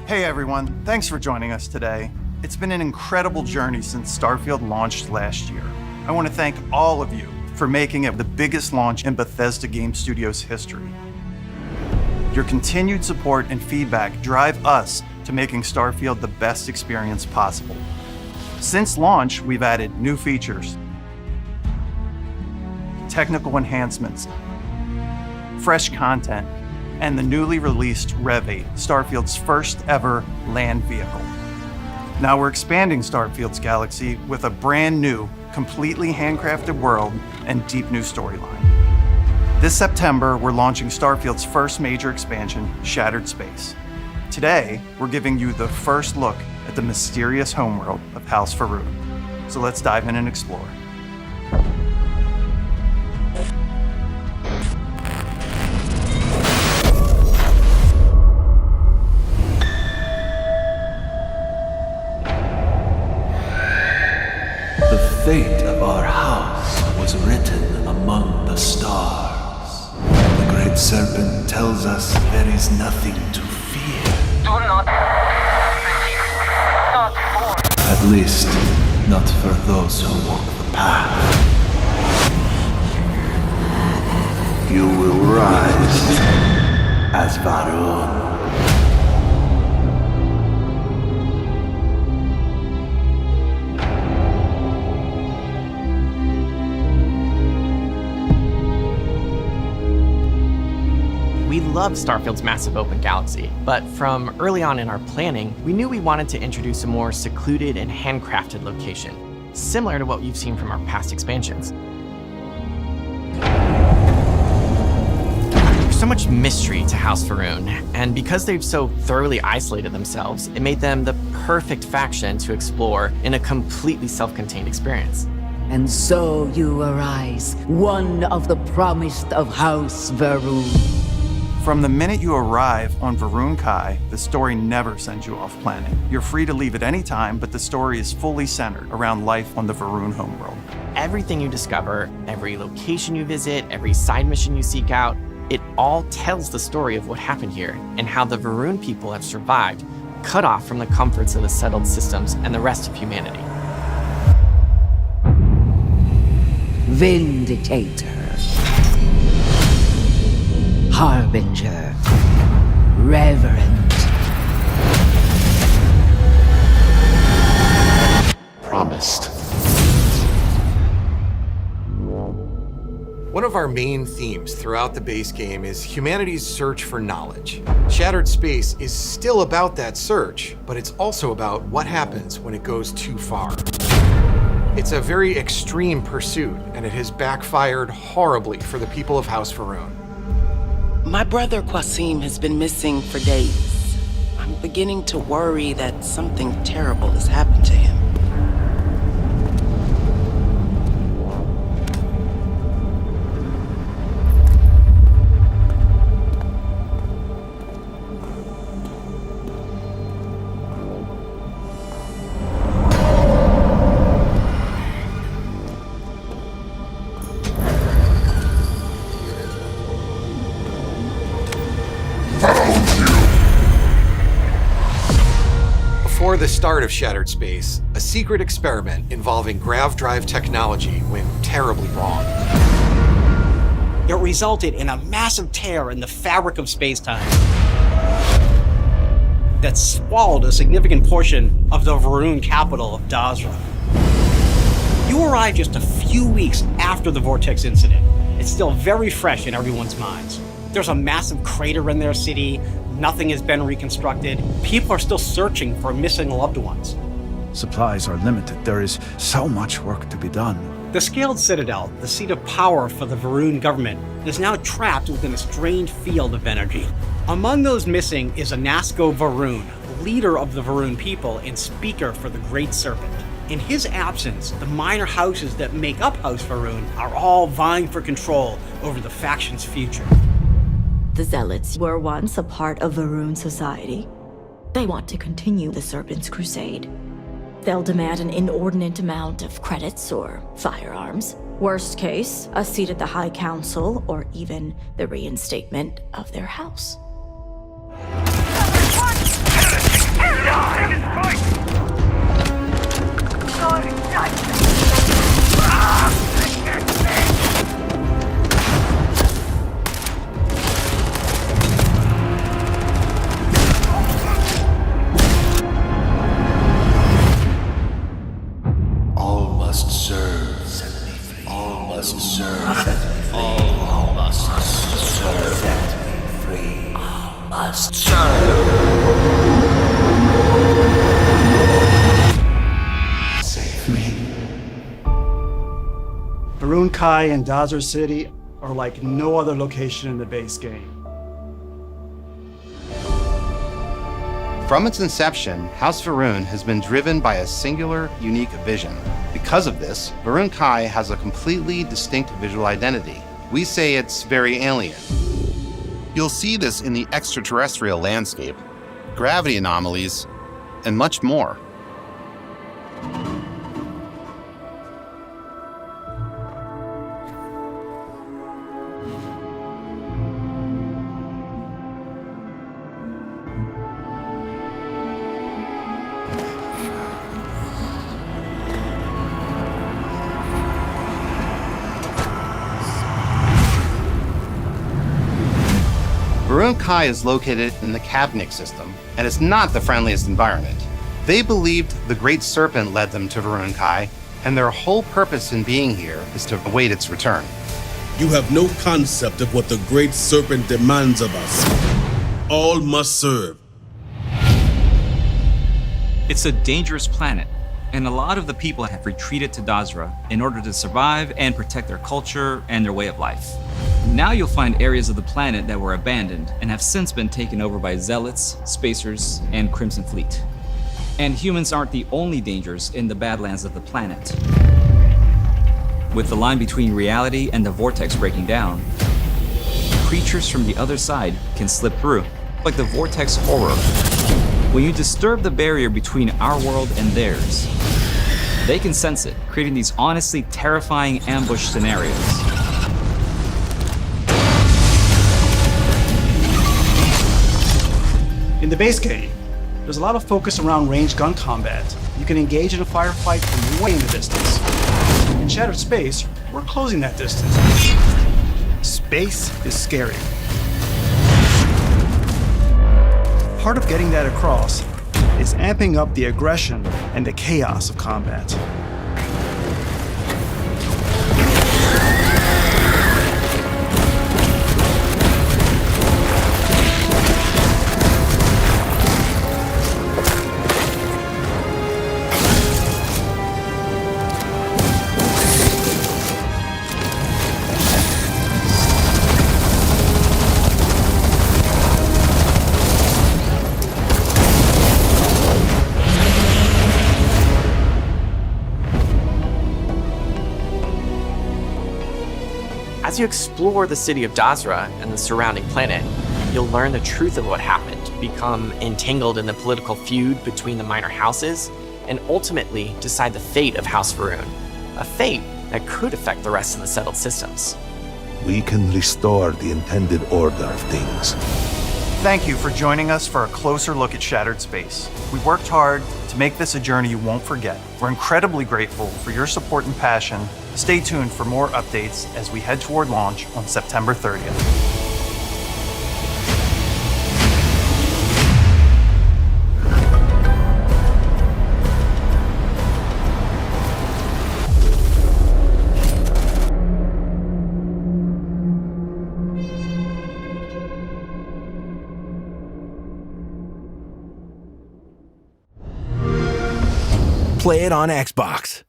Hey everyone, thanks for joining us today. It's been an incredible journey since Starfield launched last year. I want to thank all of you for making it the biggest launch in Bethesda Game Studios history. Your continued support and feedback drive us to making Starfield the best experience possible. Since launch, we've added new features, technical enhancements, fresh content, and the newly released Rev 8, Starfield's first ever land vehicle. Now we're expanding Starfield's galaxy with a brand new, completely handcrafted world and deep new storyline. This September, we're launching Starfield's first major expansion, Shattered Space. Today, we're giving you the first look at the mysterious homeworld of House Faroon. So let's dive in and explore. The fate of our house was written among the stars. The great serpent tells us there is nothing to fear. Do not At least, not for those who walk the path. You will rise as Varun. We love Starfield's massive open galaxy, but from early on in our planning, we knew we wanted to introduce a more secluded and handcrafted location, similar to what you've seen from our past expansions. There's so much mystery to House Faroon, and because they've so thoroughly isolated themselves, it made them the perfect faction to explore in a completely self-contained experience. And so you arise, one of the promised of House Faroon. From the minute you arrive on Varun Kai, the story never sends you off planet. You're free to leave at any time, but the story is fully centered around life on the Varun homeworld. Everything you discover, every location you visit, every side mission you seek out, it all tells the story of what happened here and how the Varun people have survived, cut off from the comforts of the settled systems and the rest of humanity. Vindicator. Harbinger. Reverend. Promised. One of our main themes throughout the base game is humanity's search for knowledge. Shattered Space is still about that search, but it's also about what happens when it goes too far. It's a very extreme pursuit, and it has backfired horribly for the people of House Faroon. My brother Qasim has been missing for days. I'm beginning to worry that something terrible has happened to him. Before the start of Shattered Space, a secret experiment involving grav drive technology went terribly wrong. It resulted in a massive tear in the fabric of space-time that swallowed a significant portion of the Varun capital of Dazra. You arrived just a few weeks after the vortex incident. It's still very fresh in everyone's minds. There's a massive crater in their city. Nothing has been reconstructed. People are still searching for missing loved ones. Supplies are limited. There is so much work to be done. The Scaled Citadel, the seat of power for the Varun government, is now trapped within a strange field of energy. Among those missing is Anasco Varun, leader of the Varun people and speaker for the Great Serpent. In his absence, the minor houses that make up House Faroon are all vying for control over the faction's future. The Zealots were once a part of Varun society. They want to continue the Serpent's crusade. They'll demand an inordinate amount of credits or firearms. Worst case, a seat at the High Council or even the reinstatement of their house. All must serve. Set me free. All must serve. Set me free. All must serve. Set me free. All must serve. Save me. Varun Kai and Dazra City are like no other location in the base game. From its inception, House Varun has been driven by a singular, unique vision. Because of this, Varun Kai has a completely distinct visual identity. We say it's very alien. You'll see this in the extraterrestrial landscape, gravity anomalies, and much more. Varun Kai is located in the Kavnik system, and it's not the friendliest environment. They believed the Great Serpent led them to Varun Kai, and their whole purpose in being here is to await its return. You have no concept of what the Great Serpent demands of us. All must serve. It's a dangerous planet, and a lot of the people have retreated to Dazra in order to survive and protect their culture and their way of life. Now you'll find areas of the planet that were abandoned and have since been taken over by Zealots, Spacers, and Crimson Fleet. And humans aren't the only dangers in the Badlands of the planet. With the line between reality and the vortex breaking down, creatures from the other side can slip through, like the vortex horror. When you disturb the barrier between our world and theirs, they can sense it, creating these honestly terrifying ambush scenarios. In the base game, there's a lot of focus around ranged gun combat. You can engage in a firefight from way in the distance. In Shattered Space, we're closing that distance. Space is scary. Part of getting that across is amping up the aggression and the chaos of combat. As you explore the city of Dazra and the surrounding planet, you'll learn the truth of what happened, become entangled in the political feud between the minor houses, and ultimately decide the fate of House Varun, a fate that could affect the rest of the settled systems. We can restore the intended order of things. Thank you for joining us for a closer look at Shattered Space. We worked hard to make this a journey you won't forget. We're incredibly grateful for your support and passion. Stay tuned for more updates as we head toward launch on September 30th. Play it on Xbox.